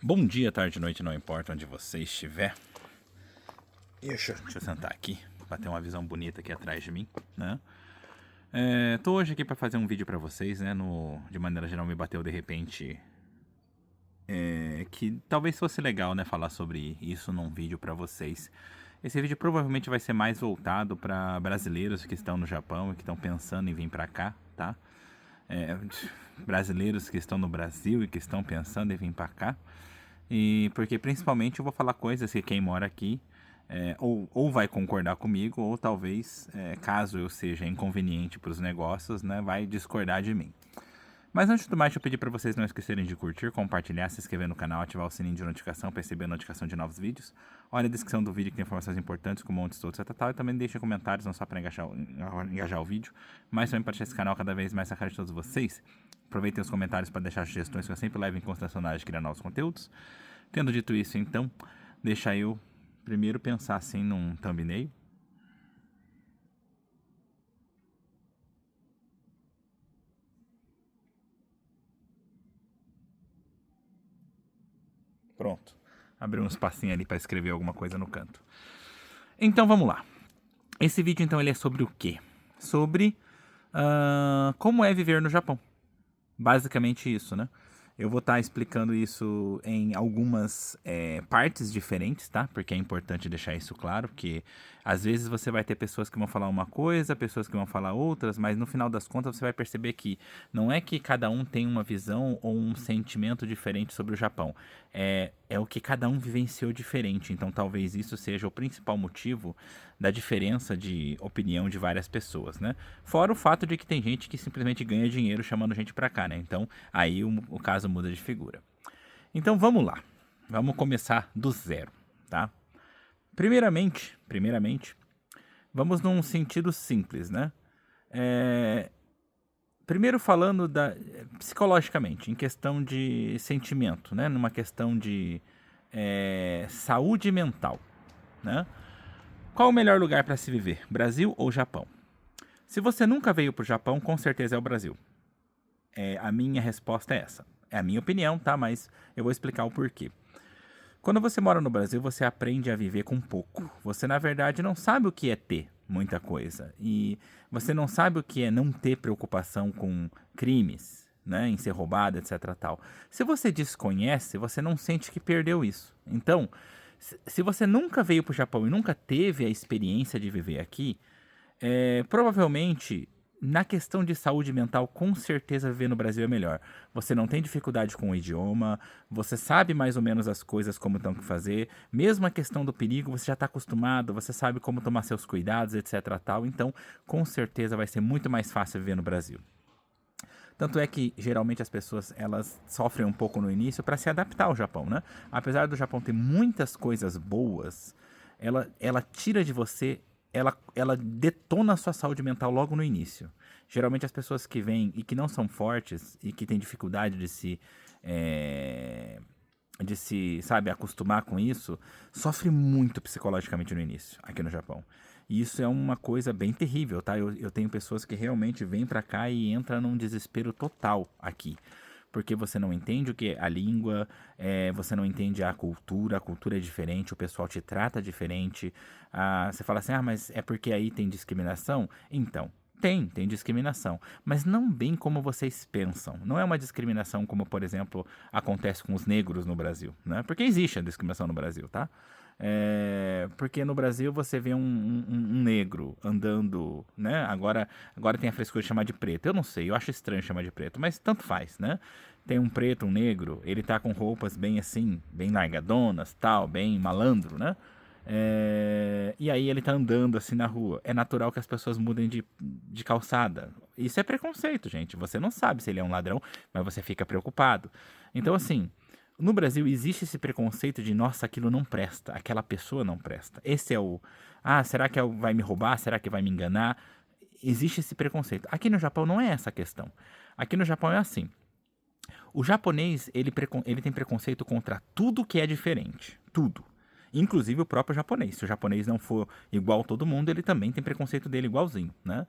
Bom dia, tarde, noite, não importa onde você estiver. Deixa eu sentar aqui, pra ter uma visão bonita aqui atrás de mim, né? Tô hoje aqui pra fazer um vídeo pra vocês, né? De maneira geral me bateu de repente que talvez fosse legal, né? Falar sobre isso num vídeo pra vocês. Esse vídeo provavelmente vai ser mais voltado pra brasileiros que estão no Japão e que estão pensando em vir pra cá, tá? Brasileiros que estão no Brasil e que estão pensando em vir pra cá. E porque principalmente eu vou falar coisas que quem mora aqui ou vai concordar comigo, ou talvez, caso eu seja inconveniente para os negócios, né, vai discordar de mim. Mas antes de mais, deixa eu pedir para vocês não esquecerem de curtir, compartilhar, se inscrever no canal, ativar o sininho de notificação para receber a notificação de novos vídeos. Olha a descrição do vídeo que tem informações importantes como onde estou, etc. E também deixem comentários, não só para engajar o vídeo, mas também para deixar esse canal cada vez mais na cara de todos vocês. Aproveitem os comentários para deixar sugestões que eu sempre levo em consideração na hora de criar novos conteúdos. Tendo dito isso, então, deixa eu primeiro pensar assim num thumbnail. Pronto. Abri um espacinho ali para escrever alguma coisa no canto. Então vamos lá. Esse vídeo então ele é sobre o quê? Sobre como é viver no Japão. Basicamente isso, né? Eu vou estar explicando isso em algumas partes diferentes, tá? Porque é importante deixar isso claro, porque às vezes você vai ter pessoas que vão falar uma coisa, pessoas que vão falar outras, mas no final das contas você vai perceber que não é que cada um tem uma visão ou um sentimento diferente sobre o Japão. É o que cada um vivenciou diferente. Então talvez isso seja o principal motivo da diferença de opinião de várias pessoas, né? Fora o fato de que tem gente que simplesmente ganha dinheiro chamando gente pra cá, né? Então aí o caso muda de figura. Então vamos lá. Vamos começar do zero, tá? Primeiramente, vamos num sentido simples, né? Primeiro falando psicologicamente, em questão de sentimento, né? Numa questão de saúde mental, né? Qual o melhor lugar para se viver, Brasil ou Japão? Se você nunca veio para o Japão, com certeza é o Brasil. A minha resposta é essa. É a minha opinião, tá? Mas eu vou explicar o porquê. Quando você mora no Brasil, você aprende a viver com pouco. Você, na verdade, não sabe o que é ter muita coisa. E você não sabe o que é não ter preocupação com crimes, né? Em ser roubado, etc. Tal. Se você desconhece, você não sente que perdeu isso. Então, se você nunca veio para o Japão e nunca teve a experiência de viver aqui, provavelmente, na questão de saúde mental, com certeza viver no Brasil é melhor. Você não tem dificuldade com o idioma, você sabe mais ou menos as coisas como estão que fazer, mesmo a questão do perigo, você já está acostumado, você sabe como tomar seus cuidados, etc. Tal. Então, com certeza vai ser muito mais fácil viver no Brasil. Tanto é que, geralmente, as pessoas elas sofrem um pouco no início para se adaptar ao Japão, né? Apesar do Japão ter muitas coisas boas, ela tira de você, ela detona a sua saúde mental logo no início. Geralmente, as pessoas que vêm e que não são fortes e que têm dificuldade sabe, acostumar com isso, sofre muito psicologicamente no início, aqui no Japão. E isso é uma coisa bem terrível, tá? Eu tenho pessoas que realmente vêm pra cá e entram num desespero total aqui. Porque você não entende o que é a língua, você não entende a cultura é diferente, o pessoal te trata diferente. Você fala assim, mas é porque aí tem discriminação? Então, tem discriminação, mas não bem como vocês pensam. Não é uma discriminação como, por exemplo, acontece com os negros no Brasil, né? Porque existe a discriminação no Brasil, tá? Porque no Brasil você vê um negro andando, né? Agora tem a frescura de chamar de preto. Eu não sei, eu acho estranho chamar de preto, mas tanto faz, né? Tem um preto, um negro, ele tá com roupas bem assim, bem largadonas, tal, bem malandro, né? E aí ele tá andando assim na rua. É natural que as pessoas mudem de calçada. Isso é preconceito, gente. Você não sabe se ele é um ladrão, mas você fica preocupado. Então, assim, no Brasil existe esse preconceito de, nossa, aquilo não presta, aquela pessoa não presta. Esse é o, será que vai me roubar? Será que vai me enganar? Existe esse preconceito. Aqui no Japão não é essa a questão. Aqui no Japão é assim. O japonês, ele tem preconceito contra tudo que é diferente. Tudo. Inclusive o próprio japonês. Se o japonês não for igual a todo mundo, ele também tem preconceito dele igualzinho, né?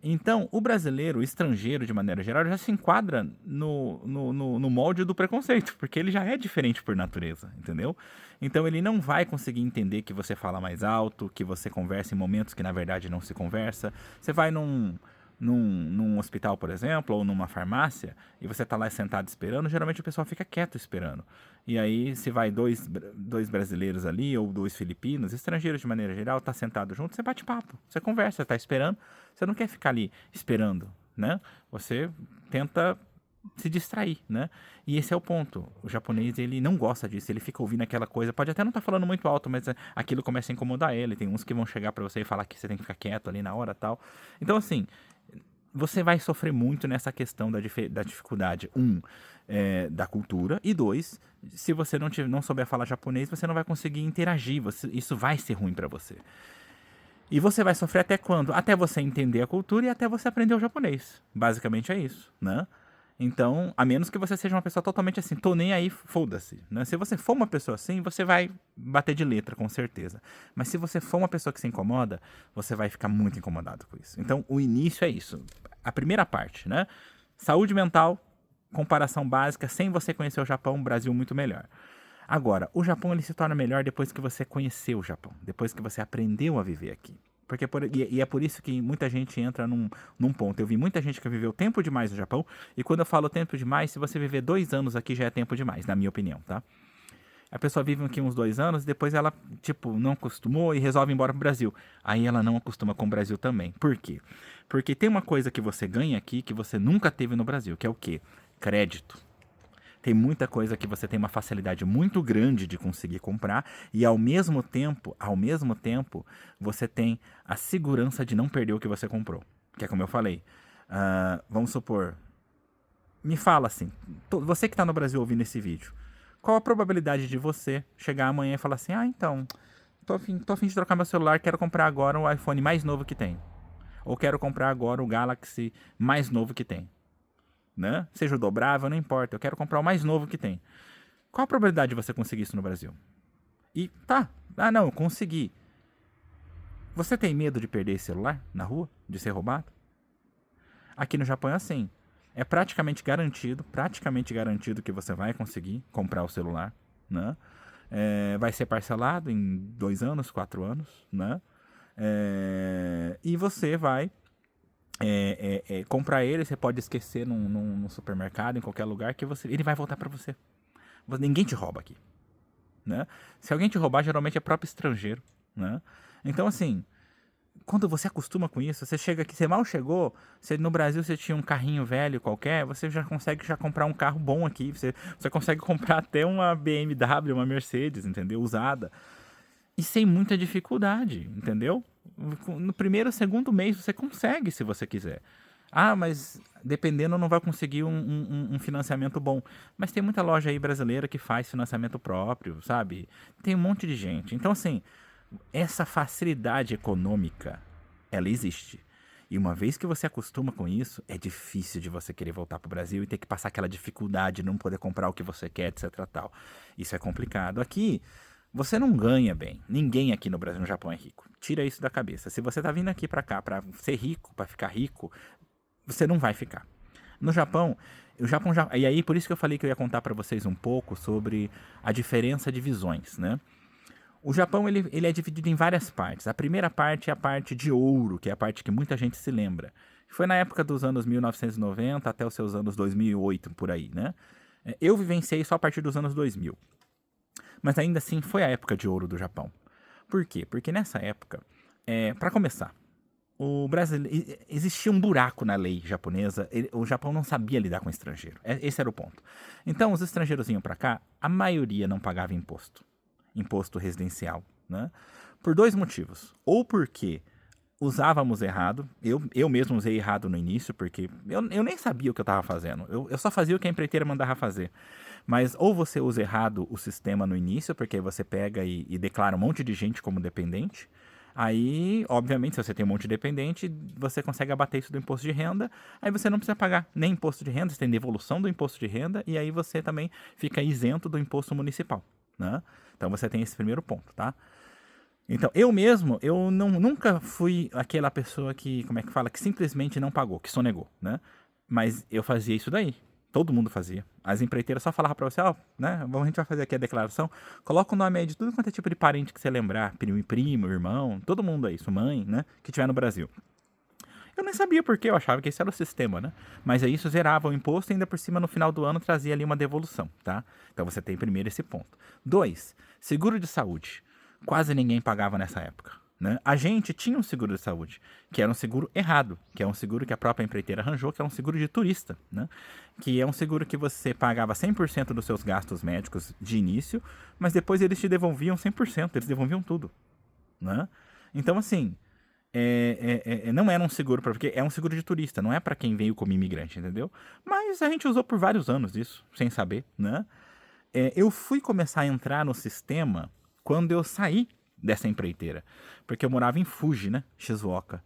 Então, o brasileiro, o estrangeiro, de maneira geral, já se enquadra no molde do preconceito, porque ele já é diferente por natureza, entendeu? Então, ele não vai conseguir entender que você fala mais alto, que você conversa em momentos que, na verdade, não se conversa. Você vai num hospital, por exemplo, ou numa farmácia, e você tá lá sentado esperando, geralmente o pessoal fica quieto esperando. E aí, se vai dois brasileiros ali, ou dois filipinos, estrangeiros de maneira geral, tá sentado junto, você bate papo, você conversa, tá esperando. Você não quer ficar ali esperando, né? Você tenta se distrair, né? E esse é o ponto. O japonês, ele não gosta disso, ele fica ouvindo aquela coisa, pode até não estar falando muito alto, mas aquilo começa a incomodar ele. Tem uns que vão chegar pra você e falar que você tem que ficar quieto ali na hora, tal. Então, assim, você vai sofrer muito nessa questão da dificuldade. Da cultura. E dois, se você não souber falar japonês, você não vai conseguir interagir. Isso vai ser ruim pra você. E você vai sofrer até quando? Até você entender a cultura e até você aprender o japonês. Basicamente é isso, né? Então, a menos que você seja uma pessoa totalmente assim, tô nem aí, foda-se, né? Se você for uma pessoa assim, você vai bater de letra, com certeza. Mas se você for uma pessoa que se incomoda, você vai ficar muito incomodado com isso. Então, o início é isso. A primeira parte, né? Saúde mental, comparação básica, sem você conhecer o Japão, o Brasil muito melhor. Agora, o Japão ele se torna melhor depois que você conheceu o Japão, depois que você aprendeu a viver aqui. E é por isso que muita gente entra num ponto. Eu vi muita gente que viveu tempo demais no Japão, e quando eu falo tempo demais, se você viver 2 anos aqui já é tempo demais, na minha opinião, tá? A pessoa vive aqui uns 2 anos, depois ela, tipo, não acostumou e resolve ir embora pro Brasil. Aí ela não acostuma com o Brasil também. Por quê? Porque tem uma coisa que você ganha aqui que você nunca teve no Brasil, que é o quê? Crédito. Tem muita coisa que você tem uma facilidade muito grande de conseguir comprar e ao mesmo tempo, você tem a segurança de não perder o que você comprou. Que é como eu falei. Vamos supor, me fala assim, você que está no Brasil ouvindo esse vídeo, qual a probabilidade de você chegar amanhã e falar assim, então, tô a fim de trocar meu celular, quero comprar agora o iPhone mais novo que tem. Ou quero comprar agora o Galaxy mais novo que tem. Né? Seja o dobrável, não importa. Eu quero comprar o mais novo que tem. Qual a probabilidade de você conseguir isso no Brasil? E tá. Não, eu consegui. Você tem medo de perder esse celular na rua? De ser roubado? Aqui no Japão é assim. É praticamente garantido que você vai conseguir comprar o celular, né? Vai ser parcelado em 2 anos, 4 anos, né? E você vai comprar ele, você pode esquecer num supermercado, em qualquer lugar, que ele vai voltar pra você. Ninguém te rouba aqui, né? Se alguém te roubar, geralmente é próprio estrangeiro, né? Então, assim, quando você acostuma com isso, você chega aqui, você mal chegou, no Brasil você tinha um carrinho velho qualquer, você já consegue comprar um carro bom aqui, você consegue comprar até uma BMW, uma Mercedes, entendeu? Usada. E sem muita dificuldade, entendeu? No primeiro, segundo mês você consegue, se você quiser. Mas dependendo não vai conseguir um financiamento bom. Mas tem muita loja aí brasileira que faz financiamento próprio, sabe? Tem um monte de gente. Então, assim, essa facilidade econômica, ela existe. E uma vez que você acostuma com isso, é difícil de você querer voltar pro Brasil e ter que passar aquela dificuldade de não poder comprar o que você quer, etc. Tal. Isso é complicado. Aqui, você não ganha bem. Ninguém aqui no Brasil, no Japão é rico. Tira isso da cabeça. Se você tá vindo aqui pra cá pra ser rico, pra ficar rico, você não vai ficar. No Japão, o Japão já... E aí, por isso que eu falei que eu ia contar pra vocês um pouco sobre a diferença de visões, né? O Japão, ele é dividido em várias partes. A primeira parte é a parte de ouro, que é a parte que muita gente se lembra. Foi na época dos anos 1990 até os seus anos 2008, por aí, né? Eu vivenciei só a partir dos anos 2000. Mas ainda assim, foi a época de ouro do Japão. Por quê? Porque nessa época, para começar, existia um buraco na lei japonesa. O Japão não sabia lidar com estrangeiro. Esse era o ponto. Então, os estrangeiros vinham para cá, a maioria não pagava imposto residencial, né? Por 2 motivos. Ou porque usávamos errado, eu mesmo usei errado no início, porque eu nem sabia o que eu estava fazendo, eu só fazia o que a empreiteira mandava fazer. Mas ou você usa errado o sistema no início, porque aí você pega e declara um monte de gente como dependente. Aí, obviamente, se você tem um monte de dependente, você consegue abater isso do imposto de renda, aí você não precisa pagar nem imposto de renda, você tem devolução do imposto de renda, e aí você também fica isento do imposto municipal, né? Então você tem esse primeiro ponto, tá? Então, eu mesmo, eu nunca fui aquela pessoa que, como é que fala, que simplesmente não pagou, que sonegou, né? Mas eu fazia isso daí. Todo mundo fazia. As empreiteiras só falavam pra você, ó, né? A gente vai fazer aqui a declaração. Coloca o nome aí de tudo quanto é tipo de parente que você lembrar. Primo, irmão, todo mundo aí, sua mãe, né? Que tiver no Brasil. Eu nem sabia por quê, eu achava que esse era o sistema, né? Mas aí isso zerava o imposto e ainda por cima no final do ano trazia ali uma devolução, tá? Então você tem primeiro esse ponto. 2, seguro de saúde. Quase ninguém pagava nessa época, né? A gente tinha um seguro de saúde, que era um seguro errado, que é um seguro que a própria empreiteira arranjou, que é um seguro de turista, né? Que é um seguro que você pagava 100% dos seus gastos médicos de início, mas depois eles te devolviam 100%, eles devolviam tudo, né? Então, assim, não era um seguro porque é um seguro de turista, não é para quem veio como imigrante, entendeu? Mas a gente usou por vários anos isso, sem saber, né? Eu fui começar a entrar no sistema quando eu saí dessa empreiteira, porque eu morava em Fuji, né, Shizuoka.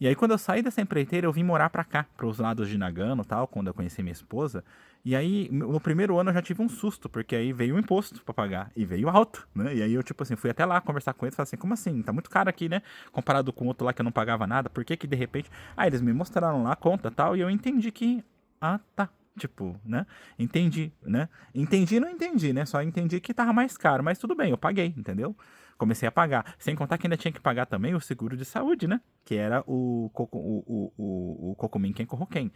E aí quando eu saí dessa empreiteira, eu vim morar pra cá, pros lados de Nagano, e tal, quando eu conheci minha esposa. E aí, no primeiro ano eu já tive um susto, porque aí veio o imposto pra pagar, e veio alto, né? E aí eu, tipo assim, fui até lá conversar com eles, falei assim, como assim? Tá muito caro aqui, né? Comparado com o outro lá que eu não pagava nada, por que que de repente... Ah, eles me mostraram lá a conta e tal, e eu entendi que... Ah, tá. Tipo, né? Entendi, né? Entendi, não entendi, né? Só entendi que tava mais caro, mas tudo bem, eu paguei, entendeu? Comecei a pagar. Sem contar que ainda tinha que pagar também o seguro de saúde, né? Que era o Kokumin Kenko Hoken.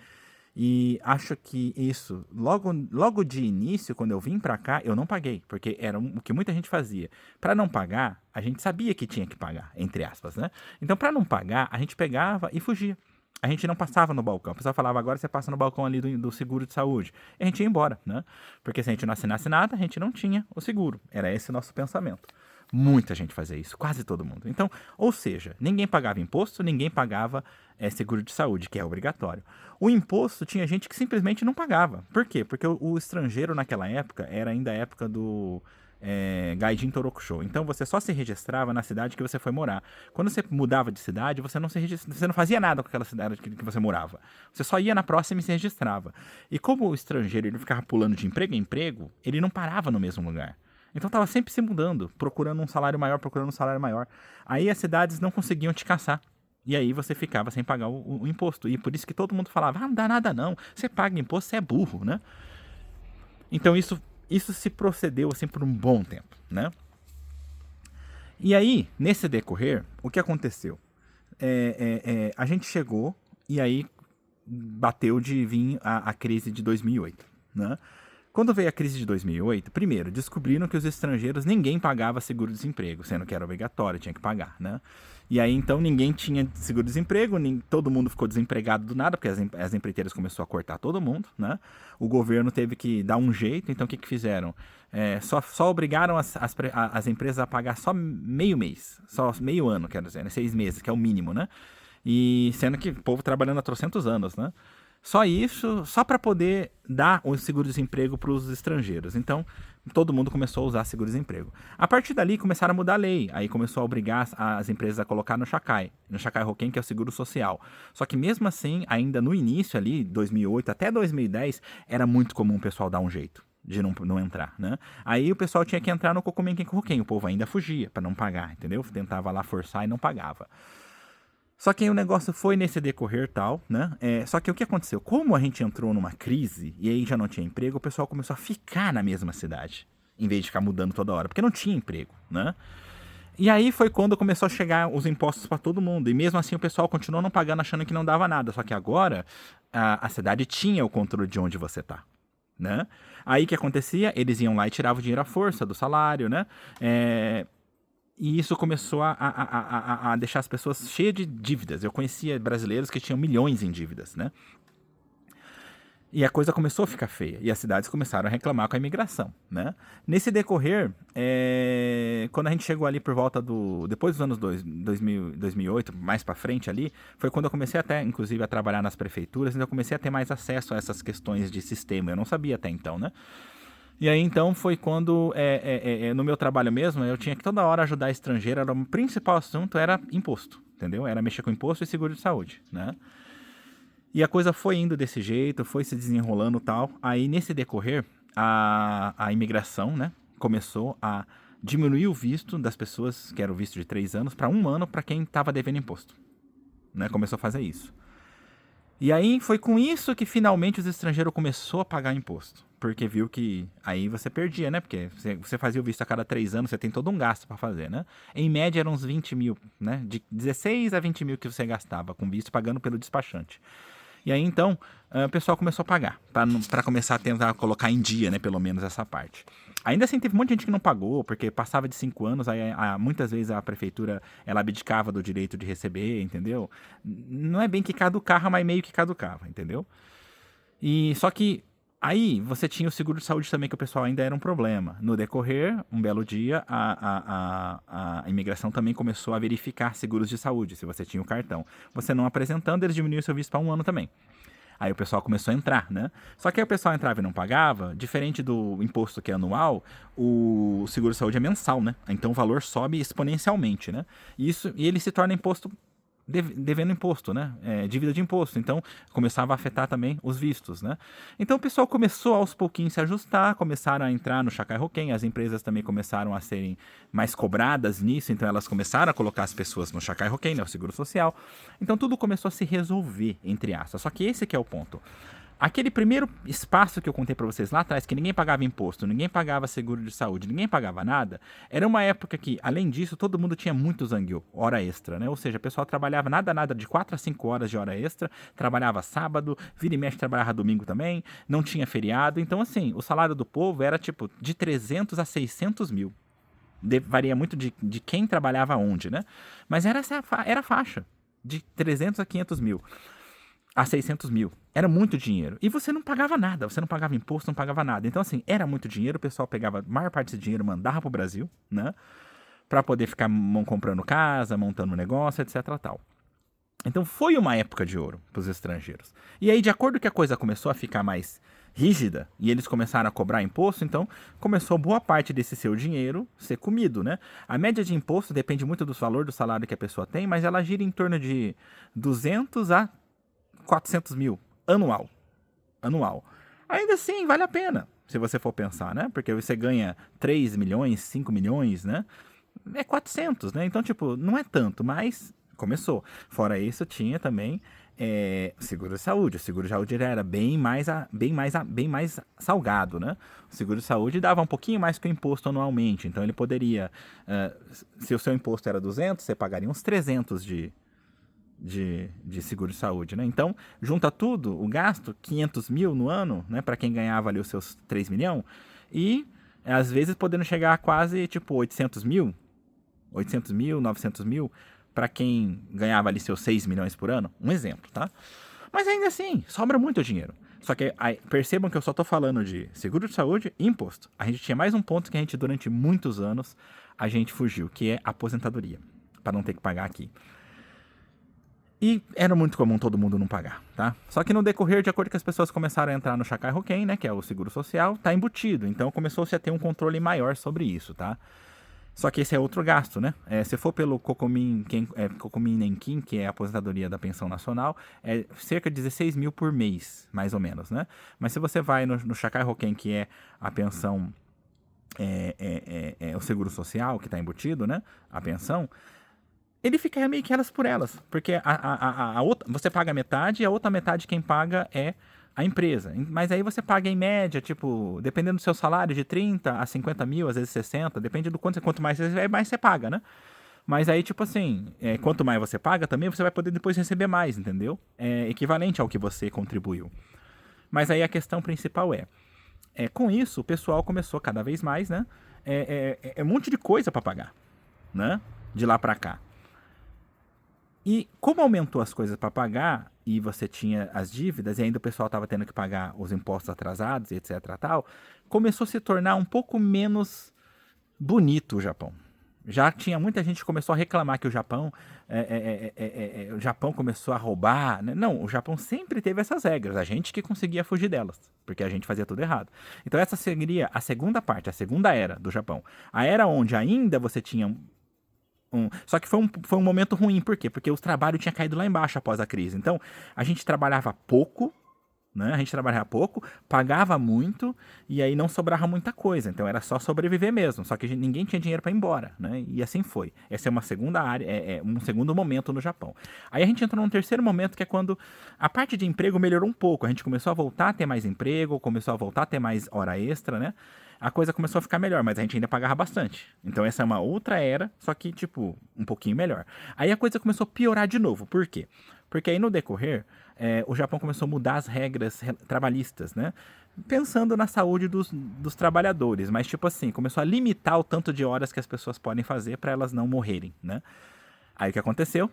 E acho que isso, logo de início, quando eu vim pra cá, eu não paguei, porque era o que muita gente fazia. Pra não pagar, a gente sabia que tinha que pagar, entre aspas, né? Então, pra não pagar, a gente pegava e fugia. A gente não passava no balcão. O pessoal falava, agora você passa no balcão ali do seguro de saúde. E a gente ia embora, né? Porque se a gente não assinasse nada, a gente não tinha o seguro. Era esse o nosso pensamento. Muita gente fazia isso, quase todo mundo. Então, ou seja, ninguém pagava imposto, ninguém pagava seguro de saúde, que é obrigatório. O imposto tinha gente que simplesmente não pagava. Por quê? Porque o estrangeiro naquela época era ainda a época do Gaijin Torokusho. Então você só se registrava na cidade que você foi morar. Quando você mudava de cidade, você você não fazia nada com aquela cidade que você morava. Você só ia na próxima e se registrava. E como o estrangeiro ele ficava pulando de emprego em emprego, ele não parava no mesmo lugar. Então tava sempre se mudando, procurando um salário maior, procurando um salário maior. Aí as cidades não conseguiam te caçar. E aí você ficava sem pagar o imposto. E por isso que todo mundo falava, ah, não dá nada não, você paga imposto, você é burro, né? Então isso se procedeu assim por um bom tempo, né? E aí, nesse decorrer, o que aconteceu? A gente chegou e aí bateu de vir a crise de 2008, né? Quando veio a crise de 2008, primeiro, descobriram que os estrangeiros, ninguém pagava seguro-desemprego, sendo que era obrigatório, tinha que pagar, né? E aí, então, ninguém tinha seguro-desemprego, todo mundo ficou desempregado do nada, porque as empreiteiras começaram a cortar todo mundo, né? O governo teve que dar um jeito, então o que que fizeram? Só obrigaram as empresas a pagar só meio mês, só meio ano, quero dizer, né? 6 meses, que é o mínimo, né? E sendo que o povo trabalhando há trocentos anos, né? Só isso, só para poder dar o seguro-desemprego para os estrangeiros. Então, todo mundo começou a usar seguro-desemprego. A partir dali, começaram a mudar a lei. Aí começou a obrigar as empresas a colocar no Shakai Hoken, que é o seguro social. Só que mesmo assim, ainda no início ali, 2008 até 2010, era muito comum o pessoal dar um jeito de não entrar, né? Aí o pessoal tinha que entrar no Kokumen Kenko Hoken. O povo ainda fugia para não pagar, entendeu? Tentava lá forçar e não pagava. Só que aí o negócio foi nesse decorrer tal, né? Só que o que aconteceu? Como a gente entrou numa crise e aí já não tinha emprego, o pessoal começou a ficar na mesma cidade, em vez de ficar mudando toda hora, porque não tinha emprego, né? E aí foi quando começou a chegar os impostos para todo mundo. E mesmo assim o pessoal continuou não pagando, achando que não dava nada. Só que agora a cidade tinha o controle de onde você tá, né? Aí o que acontecia? Eles iam lá e tiravam o dinheiro à força do salário, né? E isso começou a deixar as pessoas cheias de dívidas. Eu conhecia brasileiros que tinham milhões em dívidas, né? E a coisa começou a ficar feia. E as cidades começaram a reclamar com a imigração, né? Nesse decorrer, quando a gente chegou ali por volta depois dos anos 2008, mais pra frente ali, foi quando eu comecei até, inclusive, a trabalhar nas prefeituras. Então eu comecei a ter mais acesso a essas questões de sistema. Eu não sabia até então, né? E aí, então, foi quando, no meu trabalho mesmo, eu tinha que toda hora ajudar estrangeiro, o principal assunto era imposto, entendeu? Era mexer com imposto e seguro de saúde, né? E a coisa foi indo desse jeito, foi se desenrolando e tal. Aí, nesse decorrer, a imigração, né, começou a diminuiu o visto das pessoas, que era o visto de 3 anos, para 1 ano para quem estava devendo imposto. Né? Começou a fazer isso. E aí foi com isso que finalmente os estrangeiros começou a pagar imposto. Porque viu que aí você perdia, né? Porque você fazia o visto a cada 3 anos, você tem todo um gasto para fazer, né? Em média eram uns 20 mil, né? De 16 a 20 mil que você gastava com visto pagando pelo despachante. E aí então o pessoal começou a pagar, para começar a tentar colocar em dia, né? Pelo menos essa parte. Ainda assim teve um monte de gente que não pagou, porque passava de 5 anos, aí muitas vezes a prefeitura ela abdicava do direito de receber, entendeu? Não é bem que caducava, mas meio que caducava, entendeu? E só que aí você tinha o seguro de saúde também, que o pessoal ainda era um problema. No decorrer, um belo dia, a imigração também começou a verificar seguros de saúde, se você tinha o cartão. Você não apresentando, eles diminuíram o seu visto para 1 ano também. Aí o pessoal começou a entrar, né? Só que aí o pessoal entrava e não pagava, diferente do imposto que é anual, o seguro de saúde é mensal, né? Então o valor sobe exponencialmente, né? E ele se torna imposto devendo imposto, né? Dívida de imposto. Então, começava a afetar também os vistos, né? Então, o pessoal começou aos pouquinhos se ajustar, começaram a entrar no Chacai Roquem, as empresas também começaram a serem mais cobradas nisso, então elas começaram a colocar as pessoas no Chacai Roquem, né? O seguro social. Então, tudo começou a se resolver, entre aspas. Só que esse que é o ponto. Aquele primeiro espaço que eu contei para vocês lá atrás, que ninguém pagava imposto, ninguém pagava seguro de saúde, ninguém pagava nada, era uma época que, além disso, todo mundo tinha muito zangueu, hora extra, né? Ou seja, o pessoal trabalhava nada de 4 a 5 horas de hora extra, trabalhava sábado, vira e mexe trabalhava domingo também, não tinha feriado. Então, assim, o salário do povo era tipo de 300 a 600 mil. Varia muito de quem trabalhava onde, né? Mas era a faixa, de 300 a 500 mil. A 600 mil. Era muito dinheiro. E você não pagava nada, você não pagava imposto, não pagava nada. Então, assim, era muito dinheiro, o pessoal pegava a maior parte desse dinheiro, mandava pro Brasil, né? Pra poder ficar comprando casa, montando negócio, etc tal. Então, foi uma época de ouro pros estrangeiros. E aí, de acordo que a coisa começou a ficar mais rígida e eles começaram a cobrar imposto, então começou boa parte desse seu dinheiro ser comido, né? A média de imposto depende muito do valor do salário que a pessoa tem, mas ela gira em torno de 200 a 400 mil anual. Ainda assim, vale a pena, se você for pensar, né? Porque você ganha 3 milhões, 5 milhões, né? É 400, né? Então, tipo, não é tanto, mas começou. Fora isso, tinha também seguro de saúde. O seguro de saúde era bem mais salgado, né? O seguro de saúde dava um pouquinho mais que o imposto anualmente. Então, ele poderia... se o seu imposto era 200, você pagaria uns 300 de seguro de saúde, né? Então, junta tudo, o gasto, 500 mil no ano, né? Para quem ganhava ali os seus 3 milhões, e às vezes podendo chegar a quase, tipo, 800 mil, 900 mil, para quem ganhava ali seus 6 milhões por ano, um exemplo, tá? Mas ainda assim, sobra muito dinheiro. Só que percebam que eu só tô falando de seguro de saúde e imposto. A gente tinha mais um ponto que a gente, durante muitos anos, a gente fugiu, que é aposentadoria, para não ter que pagar aqui. E era muito comum todo mundo não pagar, tá? Só que no decorrer, de acordo com as pessoas começaram a entrar no Chacai Roquem, né, que é o seguro social, tá embutido. Então começou-se a ter um controle maior sobre isso, tá? Só que esse é outro gasto, né? Se for pelo Cocomin Nenquim, que é a aposentadoria da pensão nacional, é cerca de 16 mil por mês, mais ou menos, né? Mas se você vai no Chacai Roquem, que é a pensão, o seguro social que está embutido, né? A pensão, ele fica meio que elas por elas, porque a outra, você paga metade e a outra metade quem paga é a empresa. Mas aí você paga em média, tipo, dependendo do seu salário, de 30 a 50 mil, às vezes 60, depende do quanto mais você paga, né? Mas aí, tipo assim, quanto mais você paga, também você vai poder depois receber mais, entendeu? É equivalente ao que você contribuiu. Mas aí a questão principal com isso, o pessoal começou cada vez mais, né? Um monte de coisa para pagar, né? De lá para cá. E como aumentou as coisas para pagar e você tinha as dívidas e ainda o pessoal estava tendo que pagar os impostos atrasados e etc tal, começou a se tornar um pouco menos bonito o Japão. Já tinha muita gente que começou a reclamar que o Japão começou a roubar, né? Não, o Japão sempre teve essas regras, a gente que conseguia fugir delas, porque a gente fazia tudo errado. Então essa seria a segunda parte, a segunda era do Japão. A era onde ainda você tinha só que foi um momento ruim, por quê? Porque os trabalhos tinham caído lá embaixo após a crise. Então, a gente trabalhava pouco né? A gente trabalhava pouco, pagava muito e aí não sobrava muita coisa. Então era só sobreviver mesmo. Só que ninguém tinha dinheiro para ir embora, né? E assim foi. Essa é uma segunda área, um segundo momento no Japão. Aí a gente entrou num terceiro momento que é quando a parte de emprego melhorou um pouco. A gente começou a voltar a ter mais emprego, começou a voltar a ter mais hora extra, né? A coisa começou a ficar melhor, mas a gente ainda pagava bastante. Então essa é uma outra era, só que, tipo, um pouquinho melhor. Aí a coisa começou a piorar de novo. Por quê? Porque aí no decorrer, o Japão começou a mudar as regras trabalhistas, né? Pensando na saúde dos trabalhadores, mas tipo assim, começou a limitar o tanto de horas que as pessoas podem fazer para elas não morrerem, né? Aí o que aconteceu?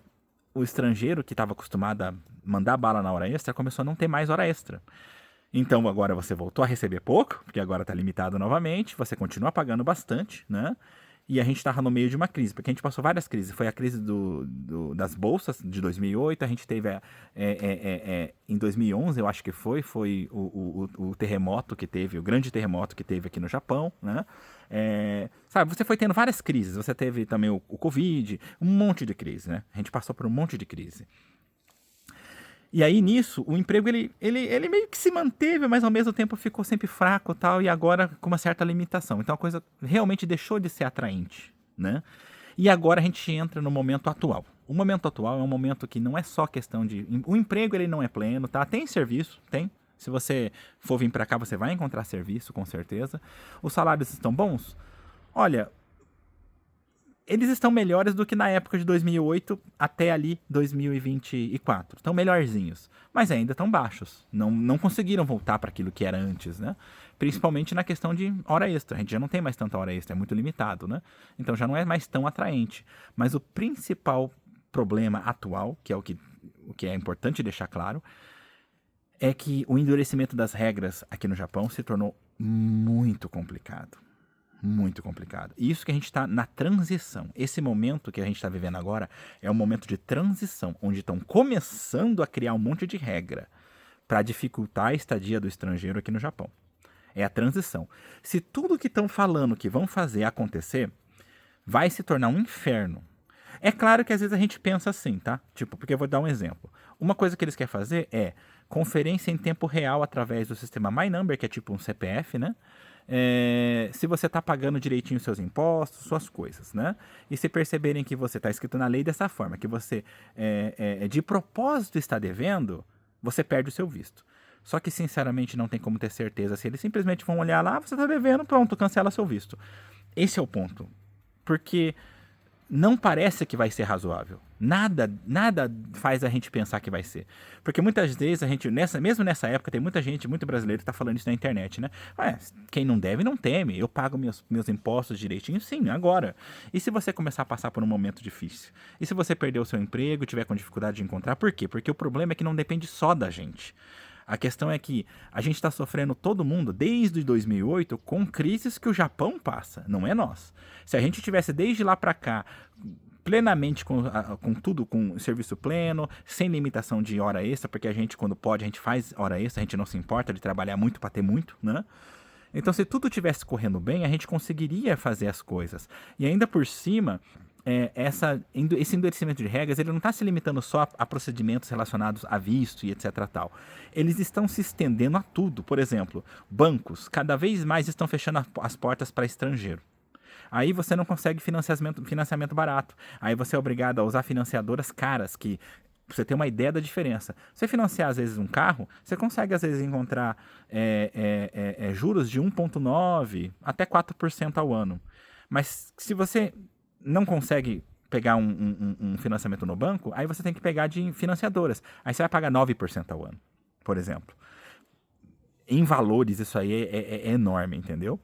O estrangeiro que estava acostumado a mandar bala na hora extra começou a não ter mais hora extra. Então agora você voltou a receber pouco, porque agora está limitado novamente, você continua pagando bastante, né? E a gente estava no meio de uma crise, porque a gente passou várias crises. Foi a crise das bolsas de 2008, a gente teve em 2011, eu acho que foi o terremoto que teve, o grande terremoto que teve aqui no Japão, né? Sabe, você foi tendo várias crises, você teve também o Covid, um monte de crise, né? A gente passou por um monte de crise. E aí, nisso, o emprego, ele meio que se manteve, mas ao mesmo tempo ficou sempre fraco e tal, e agora com uma certa limitação. Então a coisa realmente deixou de ser atraente, né? E agora a gente entra no momento atual. O momento atual é um momento que não é só questão de... O emprego, ele não é pleno, tá? Tem serviço, tem. Se você for vir para cá, você vai encontrar serviço, com certeza. Os salários estão bons? Olha, eles estão melhores do que na época de 2008 até ali 2024. Estão melhorzinhos, mas ainda estão baixos. Não conseguiram voltar para aquilo que era antes, né? Principalmente na questão de hora extra. A gente já não tem mais tanta hora extra, é muito limitado, né? Então já não é mais tão atraente. Mas o principal problema atual, que é o que é importante deixar claro, é que o endurecimento das regras aqui no Japão se tornou muito complicado. Muito complicado. E isso que a gente está na transição. Esse momento que a gente está vivendo agora é um momento de transição, onde estão começando a criar um monte de regra para dificultar a estadia do estrangeiro aqui no Japão. É a transição. Se tudo que estão falando que vão fazer acontecer, vai se tornar um inferno. É claro que às vezes a gente pensa assim, tá? Tipo, porque eu vou dar um exemplo. Uma coisa que eles querem fazer é conferência em tempo real através do sistema My Number, que é tipo um CPF, né? Se você está pagando direitinho seus impostos, suas coisas, né? E se perceberem que você está escrito na lei dessa forma, que você de propósito está devendo, você perde o seu visto. Só que, sinceramente, não tem como ter certeza. Se eles simplesmente vão olhar lá, você está devendo, pronto, cancela seu visto. Esse é o ponto. Porque não parece que vai ser razoável. Nada faz a gente pensar que vai ser. Porque muitas vezes a gente, mesmo nessa época, tem muita gente, muito brasileiro que está falando isso na internet, né? Quem não deve, não teme. Eu pago meus impostos direitinho, sim, agora. E se você começar a passar por um momento difícil? E se você perder o seu emprego, tiver com dificuldade de encontrar? Por quê? Porque o problema é que não depende só da gente. A questão é que a gente está sofrendo, todo mundo, desde 2008, com crises que o Japão passa, não é nós. Se a gente tivesse desde lá para cá plenamente com tudo, com serviço pleno, sem limitação de hora extra, porque a gente, quando pode, a gente faz hora extra, a gente não se importa de trabalhar muito para ter muito, né? Então, se tudo tivesse correndo bem, a gente conseguiria fazer as coisas. E ainda por cima, esse endurecimento de regras, ele não está se limitando só a procedimentos relacionados a visto e etc. tal. Eles estão se estendendo a tudo. Por exemplo, bancos cada vez mais estão fechando as portas para estrangeiro. Aí você não consegue financiamento barato. Aí você é obrigado a usar financiadoras caras, que pra você ter uma ideia da diferença. Você financiar, às vezes, um carro, você consegue, às vezes, encontrar juros de 1,9% até 4% ao ano. Mas se você não consegue pegar um financiamento no banco, aí você tem que pegar de financiadoras. Aí você vai pagar 9% ao ano, por exemplo. Em valores, isso aí é enorme, entendeu?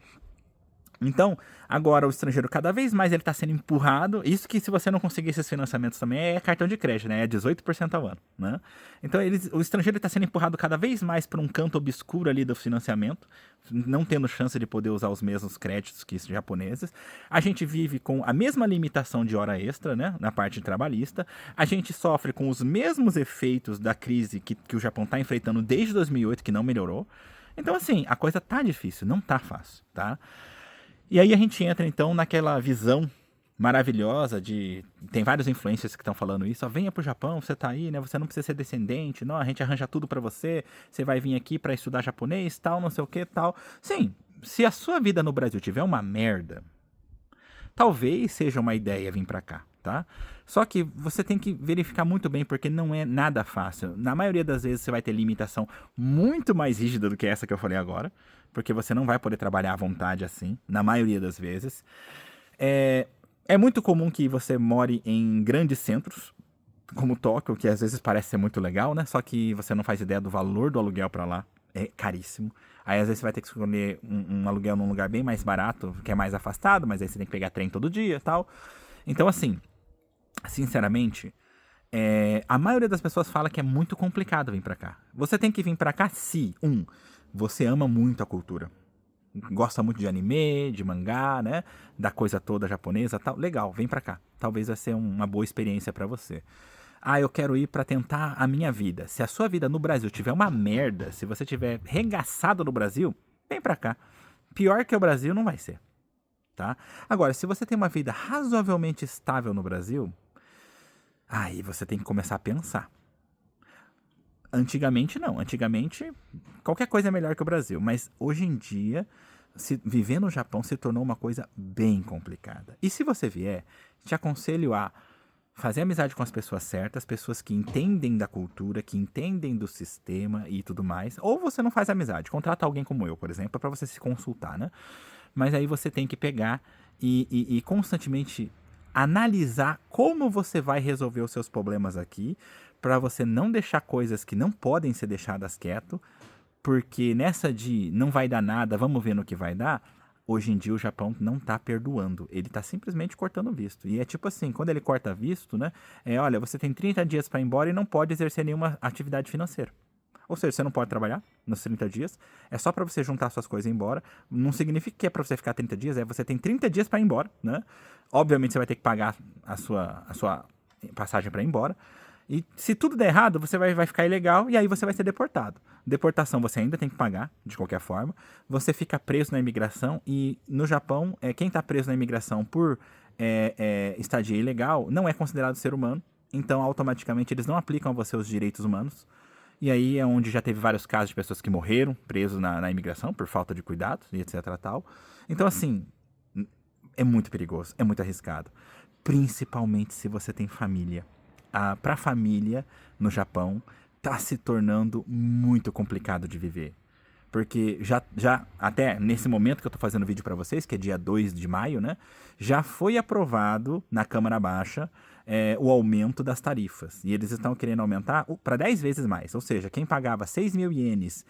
Então, agora o estrangeiro cada vez mais ele está sendo empurrado. Isso que se você não conseguir esses financiamentos também é cartão de crédito, né? É 18% ao ano, né? Então, o estrangeiro está sendo empurrado cada vez mais para um canto obscuro ali do financiamento, não tendo chance de poder usar os mesmos créditos que os japoneses. A gente vive com a mesma limitação de hora extra, né? Na parte trabalhista. A gente sofre com os mesmos efeitos da crise que o Japão está enfrentando desde 2008, que não melhorou. Então, assim, a coisa tá difícil, não tá fácil, tá? E aí a gente entra, então, naquela visão maravilhosa de... Tem vários influencers que estão falando isso. Ó, venha pro Japão, você tá aí, né? Você não precisa ser descendente. Não, a gente arranja tudo pra você. Você vai vir aqui pra estudar japonês, tal, não sei o que, tal. Sim, se a sua vida no Brasil tiver uma merda, talvez seja uma ideia vir pra cá, tá? Só que você tem que verificar muito bem, porque não é nada fácil. Na maioria das vezes você vai ter limitação muito mais rígida do que essa que eu falei agora, porque você não vai poder trabalhar à vontade assim, na maioria das vezes. É muito comum que você more em grandes centros, como Tóquio, que às vezes parece ser muito legal, né? Só que você não faz ideia do valor do aluguel pra lá. É caríssimo. Aí às vezes você vai ter que escolher um aluguel num lugar bem mais barato, que é mais afastado, mas aí você tem que pegar trem todo dia e tal. Então, assim, sinceramente, a maioria das pessoas fala que é muito complicado vir pra cá. Você tem que vir pra cá se, você ama muito a cultura. Gosta muito de anime, de mangá, né? Da coisa toda japonesa e tal. Legal, vem pra cá. Talvez vai ser uma boa experiência pra você. Ah, eu quero ir pra tentar a minha vida. Se a sua vida no Brasil tiver uma merda, se você tiver regaçado no Brasil, vem pra cá. Pior que o Brasil não vai ser, tá? Agora, se você tem uma vida razoavelmente estável no Brasil, aí você tem que começar a pensar. Antigamente não. Antigamente qualquer coisa é melhor que o Brasil. Mas hoje em dia, viver no Japão se tornou uma coisa bem complicada. E se você vier, te aconselho a fazer amizade com as pessoas certas, pessoas que entendem da cultura, que entendem do sistema e tudo mais. Ou você não faz amizade, contrata alguém como eu, por exemplo, para você se consultar, né? Mas aí você tem que pegar e constantemente analisar como você vai resolver os seus problemas aqui, para você não deixar coisas que não podem ser deixadas quieto, porque nessa de não vai dar nada, vamos ver no que vai dar, hoje em dia o Japão não tá perdoando, ele tá simplesmente cortando visto. E é tipo assim, quando ele corta visto, né, olha, você tem 30 dias para ir embora e não pode exercer nenhuma atividade financeira. Ou seja, você não pode trabalhar nos 30 dias, é só para você juntar suas coisas e ir embora. Não significa que é para você ficar 30 dias, você tem 30 dias para ir embora, né? Obviamente você vai ter que pagar a sua passagem para ir embora. E se tudo der errado, você vai ficar ilegal e aí você vai ser deportado. Deportação você ainda tem que pagar, de qualquer forma. Você fica preso na imigração e no Japão, quem está preso na imigração por estadia ilegal não é considerado ser humano. Então, automaticamente, eles não aplicam a você os direitos humanos. E aí é onde já teve vários casos de pessoas que morreram presos na imigração por falta de cuidado e etc. tal. Então, assim, é muito perigoso, é muito arriscado. Principalmente se você tem família. Para a família no Japão está se tornando muito complicado de viver. Porque já até nesse momento que eu estou fazendo vídeo para vocês, que é dia 2 de maio, né? Já foi aprovado na Câmara Baixa o aumento das tarifas. E eles estão querendo aumentar para 10 vezes mais. Ou seja, quem pagava 6 mil ienes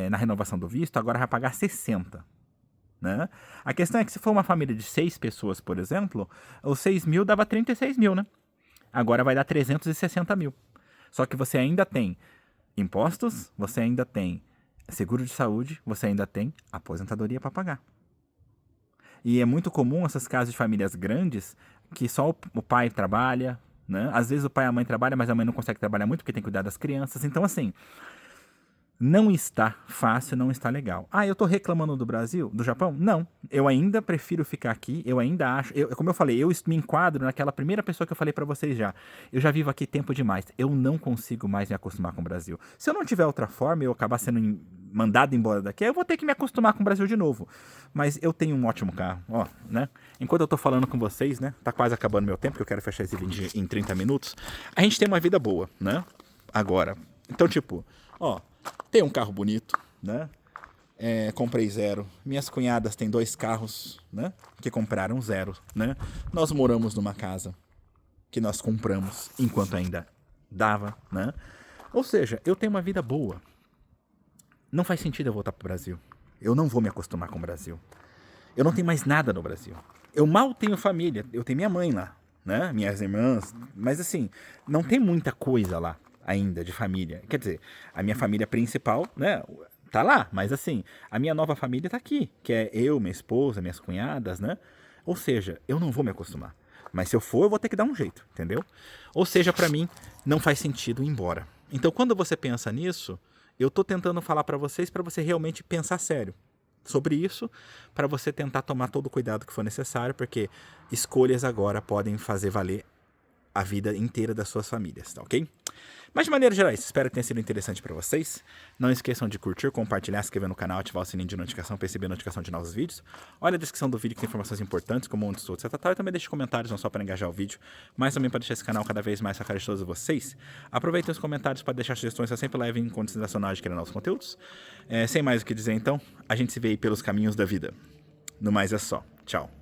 na renovação do visto, agora vai pagar 60. Né? A questão é que se for uma família de 6 pessoas, por exemplo, os 6 mil dava 36 mil, né? Agora vai dar 360 mil. Só que você ainda tem impostos, você ainda tem seguro de saúde, você ainda tem aposentadoria para pagar. E é muito comum essas casas de famílias grandes que só o pai trabalha, né? Às vezes o pai e a mãe trabalham, mas a mãe não consegue trabalhar muito porque tem que cuidar das crianças. Então, assim, não está fácil, não está legal. Ah, eu tô reclamando do Brasil, do Japão? Não. Eu ainda prefiro ficar aqui, eu ainda acho... como eu falei, eu me enquadro naquela primeira pessoa que eu falei pra vocês já. Eu já vivo aqui tempo demais. Eu não consigo mais me acostumar com o Brasil. Se eu não tiver outra forma e eu acabar sendo mandado embora daqui, eu vou ter que me acostumar com o Brasil de novo. Mas eu tenho um ótimo carro, ó, né? Enquanto eu tô falando com vocês, né? Tá quase acabando meu tempo, que eu quero fechar esse vídeo em 30 minutos. A gente tem uma vida boa, né? Agora. Então, tipo, ó... Tem um carro bonito, né? Comprei 0. Minhas cunhadas têm 2 carros, né? Que compraram 0, né? Nós moramos numa casa que nós compramos enquanto ainda dava, né? Ou seja, eu tenho uma vida boa. Não faz sentido eu voltar pro Brasil. Eu não vou me acostumar com o Brasil. Eu não tenho mais nada no Brasil. Eu mal tenho família. Eu tenho minha mãe lá, né? Minhas irmãs. Mas assim, não tem muita coisa lá ainda de família. Quer dizer, a minha família principal, né, tá lá, mas assim, a minha nova família tá aqui, que é eu, minha esposa, minhas cunhadas, né? Ou seja, eu não vou me acostumar. Mas se eu for, eu vou ter que dar um jeito, entendeu? Ou seja, pra mim, não faz sentido ir embora. Então, quando você pensa nisso, eu tô tentando falar pra vocês, pra você realmente pensar sério. sobre isso, para você tentar tomar todo o cuidado que for necessário, porque escolhas agora podem fazer valer a vida inteira das suas famílias, tá ok? Mas de maneira geral, espero que tenha sido interessante para vocês. Não esqueçam de curtir, compartilhar, se inscrever no canal, ativar o sininho de notificação para receber notificação de novos vídeos. Olha a descrição do vídeo que tem informações importantes, como onde estou, etc. E também deixe comentários, não só para engajar o vídeo, mas também para deixar esse canal cada vez mais na cara de todos vocês. Aproveitem os comentários para deixar sugestões, eu sempre levo em consideração na hora de criar novos conteúdos. Sem mais o que dizer então, a gente se vê aí pelos caminhos da vida. No mais é só. Tchau.